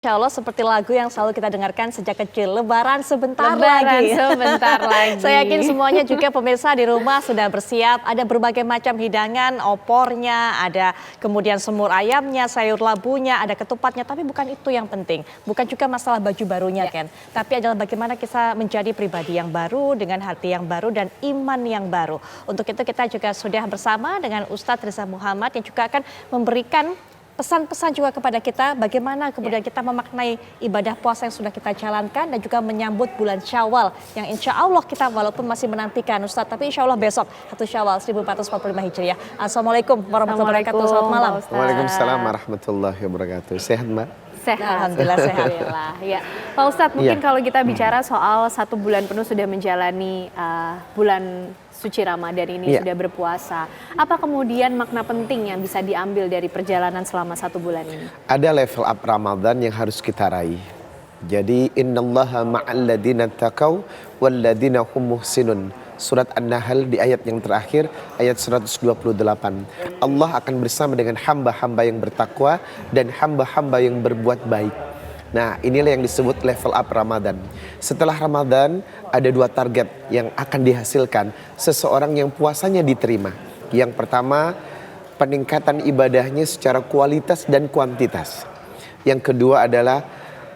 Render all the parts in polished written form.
Insya Allah seperti lagu yang selalu kita dengarkan sejak kecil, Lebaran sebentar Lebaran lagi. sebentar lagi. Saya yakin semuanya juga pemirsa di rumah sudah bersiap, ada berbagai macam hidangan, opornya, ada kemudian semur ayamnya, sayur labunya, ada ketupatnya, tapi bukan itu yang penting. Bukan juga masalah baju barunya, Ken. Tapi adalah bagaimana kita menjadi pribadi yang baru, dengan hati yang baru, dan iman yang baru. Untuk itu kita juga sudah bersama dengan Ustadz Riza Muhammad yang juga akan memberikan pesan-pesan juga kepada kita bagaimana kemudian kita memaknai ibadah puasa yang sudah kita jalankan dan juga menyambut bulan Syawal yang insya Allah kita walaupun masih menantikan Ustadz, tapi insya Allah besok 1 Syawal 1445 Hijriah. Assalamualaikum warahmatullahi wabarakatuh. Selamat malam. Waalaikumsalam warahmatullahi wabarakatuh. Sehat, Mbak? Sehat. Alhamdulillah sehat. Ya. Pak Ustadz, mungkin kalau kita bicara soal 1 bulan penuh sudah menjalani bulan suci Ramadan ini, sudah berpuasa. Apa kemudian makna penting yang bisa diambil dari perjalanan selama 1 bulan ini? Ada level up Ramadan yang harus kita raih. Jadi innallaha ma'al ladina taqaw wal ladina hum muhsinun. Surat An-Nahl di ayat yang terakhir, ayat 128. Allah akan bersama dengan hamba-hamba yang bertakwa dan hamba-hamba yang berbuat baik. Nah, inilah yang disebut level up Ramadan. Setelah Ramadan, ada 2 target yang akan dihasilkan seseorang yang puasanya diterima. Yang pertama, peningkatan ibadahnya secara kualitas dan kuantitas. Yang kedua adalah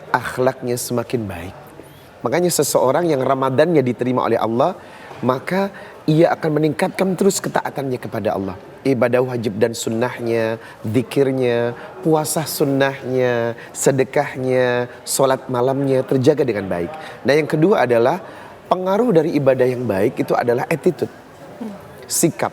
akhlaknya semakin baik. Makanya seseorang yang Ramadannya diterima oleh Allah, maka ia akan meningkatkan terus ketaatannya kepada Allah. Ibadah wajib dan sunnahnya, zikirnya, puasa sunnahnya, sedekahnya, sholat malamnya terjaga dengan baik. Nah, yang kedua adalah pengaruh dari ibadah yang baik itu adalah attitude, sikap.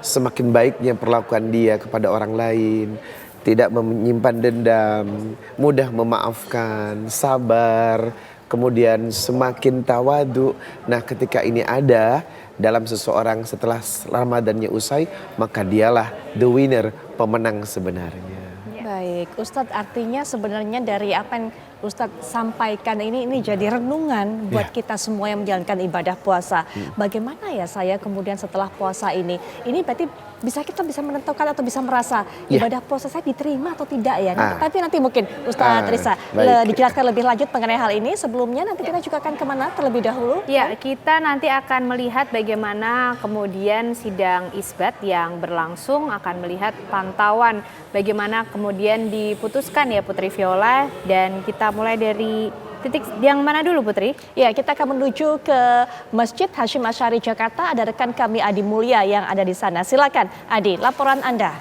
Semakin baiknya perlakuan dia kepada orang lain, tidak menyimpan dendam, mudah memaafkan, sabar, kemudian semakin tawadu. Nah, ketika ini ada dalam seseorang setelah Ramadannya usai, maka dialah the winner, pemenang sebenarnya. Baik, Ustadz, artinya sebenarnya dari apa yang Ustadz sampaikan ini jadi renungan buat kita semua yang menjalankan ibadah puasa. Bagaimana ya saya kemudian setelah puasa ini berarti kita bisa menentukan atau bisa merasa ibadah puasa saya diterima atau tidak ya. Tapi nanti mungkin Ustadz Riza dijelaskan lebih lanjut mengenai hal ini. Sebelumnya nanti kita juga akan kemana terlebih dahulu? Ya, kita nanti akan melihat bagaimana kemudian sidang isbat yang berlangsung, akan melihat pantauan bagaimana kemudian diputuskan ya Putri Viola, dan kita mulai dari titik yang mana dulu, Putri? Ya, kita akan menuju ke Masjid Hasyim Asy'ari Jakarta. Ada rekan kami Adi Mulya yang ada di sana. Silakan Adi, laporan Anda.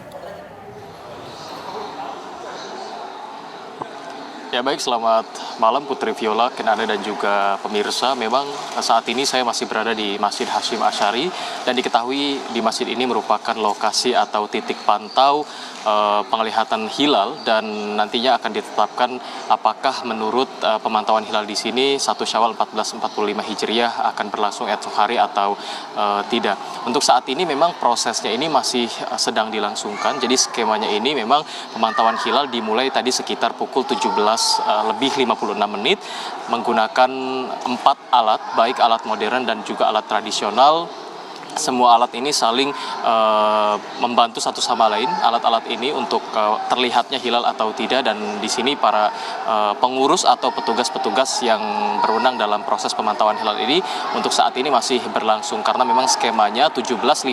Ya baik, selamat malam Putri Viola, Kenana dan juga pemirsa. Memang saat ini saya masih berada di Masjid Hasyim Asy'ari dan diketahui di masjid ini merupakan lokasi atau titik pantau penglihatan hilal, dan nantinya akan ditetapkan apakah menurut pemantauan hilal di sini 1 Syawal 1445 Hijriah akan berlangsung esok hari atau tidak. Untuk saat ini memang prosesnya ini masih sedang dilangsungkan. Jadi skemanya ini memang pemantauan hilal dimulai tadi sekitar pukul 17:56 menggunakan 4 alat, baik alat modern dan juga alat tradisional. Semua alat ini saling membantu satu sama lain, alat-alat ini untuk terlihatnya hilal atau tidak, dan di sini para pengurus atau petugas-petugas yang berwenang dalam proses pemantauan hilal ini untuk saat ini masih berlangsung, karena memang skemanya 17.56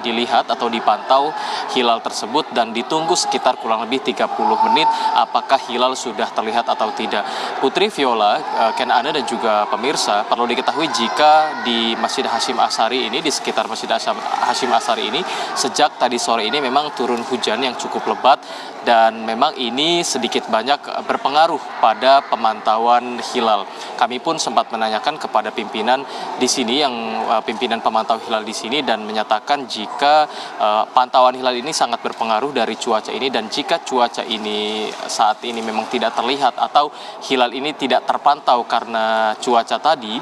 dilihat atau dipantau hilal tersebut dan ditunggu sekitar kurang lebih 30 menit apakah hilal sudah terlihat atau tidak. Putri Viola, Ken Ana dan juga pemirsa, perlu diketahui jika di Masjid Hasyim Asy'ari ini, di sekitar Masjid Hasyim Asy'ari ini, sejak tadi sore ini memang turun hujan yang cukup lebat, dan memang ini sedikit banyak berpengaruh pada pemantauan hilal. Kami pun sempat menanyakan kepada pimpinan di sini, yang pimpinan pemantau hilal di sini, dan menyatakan jika pantauan hilal ini sangat berpengaruh dari cuaca ini, dan jika cuaca ini saat ini memang tidak terlihat atau hilal ini tidak terpantau karena cuaca tadi,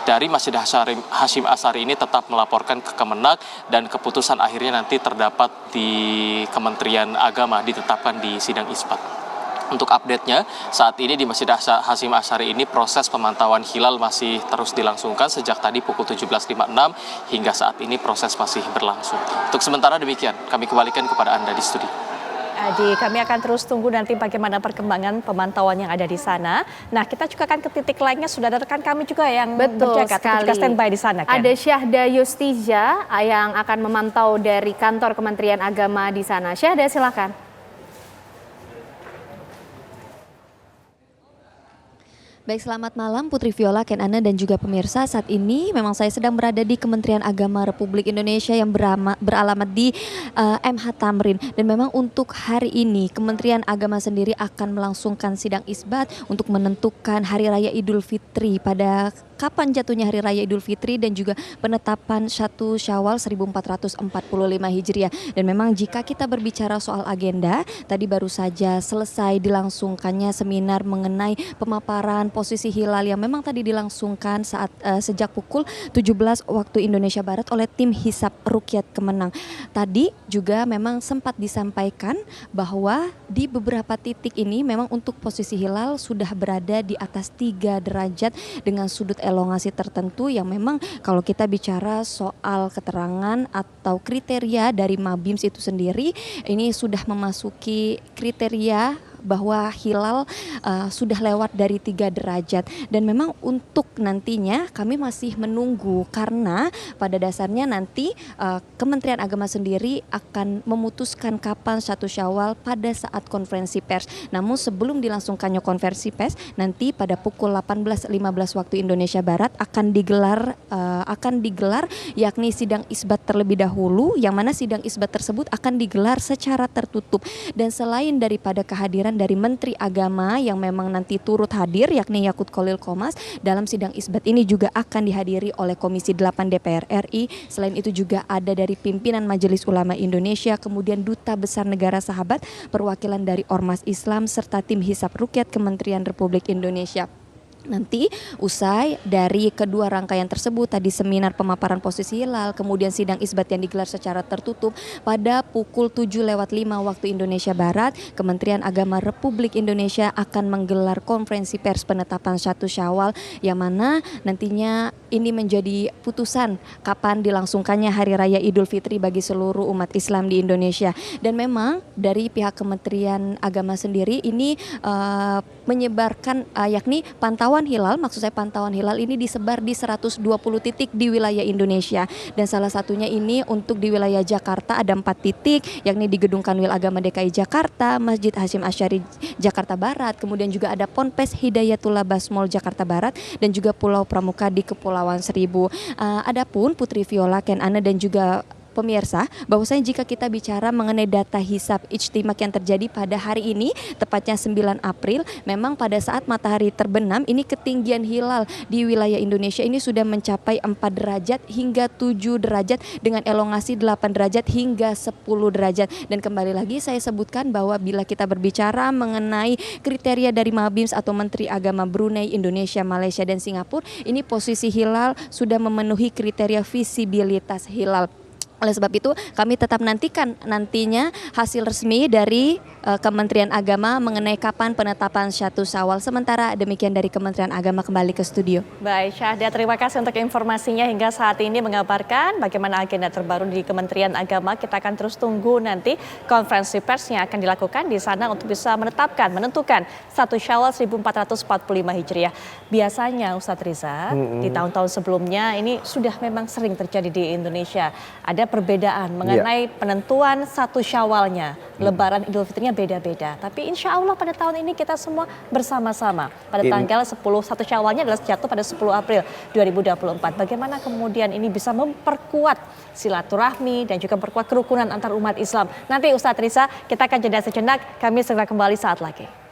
dari Masjid Hasyim Asy'ari ini tetap melaporkan ke Kemenak, dan keputusan akhirnya nanti terdapat di Kementerian Agama, ditetapkan di sidang isbat. Untuk update-nya, saat ini di Masjid Hasyim Asy'ari ini proses pemantauan hilal masih terus dilangsungkan sejak tadi pukul 17.56 hingga saat ini proses masih berlangsung. Untuk sementara demikian, kami kembalikan kepada Anda di studio. Adi, kami akan terus tunggu nanti bagaimana perkembangan pemantauan yang ada di sana. Nah, kita juga akan ke titik lainnya, sudah ada rekan kami juga yang berjaga, juga standby di sana kan? Ada Syahda Yustija yang akan memantau dari kantor Kementerian Agama di sana. Syahda, silakan. Baik, selamat malam Putri Viola, Ken Ana dan juga pemirsa. Saat ini memang saya sedang berada di Kementerian Agama Republik Indonesia yang beralamat di MH Tamrin. Dan memang untuk hari ini Kementerian Agama sendiri akan melangsungkan sidang isbat untuk menentukan Hari Raya Idul Fitri pada kapan jatuhnya Hari Raya Idul Fitri dan juga penetapan 1 Syawal 1445 Hijriah. Dan memang jika kita berbicara soal agenda, tadi baru saja selesai dilangsungkannya seminar mengenai pemaparan posisi hilal yang memang tadi dilangsungkan saat sejak pukul 17 waktu Indonesia Barat oleh tim Hisab Ruqyat Kemenang. Tadi juga memang sempat disampaikan bahwa di beberapa titik ini memang untuk posisi hilal sudah berada di atas 3 derajat dengan sudut elongasi tertentu yang memang kalau kita bicara soal keterangan atau kriteria dari Mabims itu sendiri, ini sudah memasuki kriteria bahwa hilal sudah lewat dari 3 derajat. Dan memang untuk nantinya kami masih menunggu karena pada dasarnya nanti Kementerian Agama sendiri akan memutuskan kapan 1 Syawal pada saat konferensi pers. Namun sebelum dilangsungkannya konferensi pers, nanti pada pukul 18.15 waktu Indonesia Barat akan digelar yakni sidang isbat terlebih dahulu, yang mana sidang isbat tersebut akan digelar secara tertutup. Dan selain daripada kehadiran dari Menteri Agama yang memang nanti turut hadir yakni Yakut Khalil Qomas, dalam sidang isbat ini juga akan dihadiri oleh Komisi 8 DPR RI. Selain itu juga ada dari pimpinan Majelis Ulama Indonesia, kemudian Duta Besar Negara Sahabat, perwakilan dari Ormas Islam serta tim Hisab Ruqyat Kementerian Republik Indonesia. Nanti usai dari kedua rangkaian tersebut, tadi seminar pemaparan posisi hilal, kemudian sidang isbat yang digelar secara tertutup pada pukul 7:05 waktu Indonesia Barat, Kementerian Agama Republik Indonesia akan menggelar konferensi pers penetapan 1 Syawal yang mana nantinya ini menjadi putusan kapan dilangsungkannya Hari Raya Idul Fitri bagi seluruh umat Islam di Indonesia. Dan memang dari pihak Kementerian Agama sendiri ini menyebarkan yakni pantauan hilal, maksud saya pantauan hilal ini disebar di 120 titik di wilayah Indonesia. Dan salah satunya ini untuk di wilayah Jakarta ada 4 titik, yakni di Gedung Kanwil Agama DKI Jakarta, Masjid Hasyim Asy'ari Jakarta Barat, kemudian juga ada Ponpes Hidayatullah Basmol Jakarta Barat dan juga Pulau Pramuka di Kepulauan Seribu. Adapun Putri Viola, Ken Ana dan juga pemirsa, bahwasanya jika kita bicara mengenai data hisab ijtimak yang terjadi pada hari ini, tepatnya 9 April, memang pada saat matahari terbenam, ini ketinggian hilal di wilayah Indonesia ini sudah mencapai 4 derajat hingga 7 derajat dengan elongasi 8 derajat hingga 10 derajat. Dan kembali lagi saya sebutkan bahwa bila kita berbicara mengenai kriteria dari Mabims atau Menteri Agama Brunei, Indonesia, Malaysia, dan Singapura, ini posisi hilal sudah memenuhi kriteria visibilitas hilal. Oleh sebab itu kami tetap nantikan nantinya hasil resmi dari Kementerian Agama mengenai kapan penetapan 1 Syawal. Sementara demikian dari Kementerian Agama, kembali ke studio. Baik, Syahda, terima kasih untuk informasinya hingga saat ini mengabarkan bagaimana agenda terbaru di Kementerian Agama. Kita akan terus tunggu nanti konferensi pers yang akan dilakukan di sana untuk bisa menentukan 1 Syawal 1445 Hijriah. Biasanya Ustadz Riza di tahun-tahun sebelumnya ini sudah memang sering terjadi di Indonesia. Ada perbedaan mengenai penentuan 1 Syawalnya, Lebaran Idul Fitrinya beda-beda. Tapi insya Allah pada tahun ini kita semua bersama-sama. Pada tanggal 1 Syawalnya adalah jatuh pada 10 April 2024. Bagaimana kemudian ini bisa memperkuat silaturahmi dan juga memperkuat kerukunan antar umat Islam. Nanti Ustadz Riza, kita akan jeda sejenak, kami segera kembali saat lagi.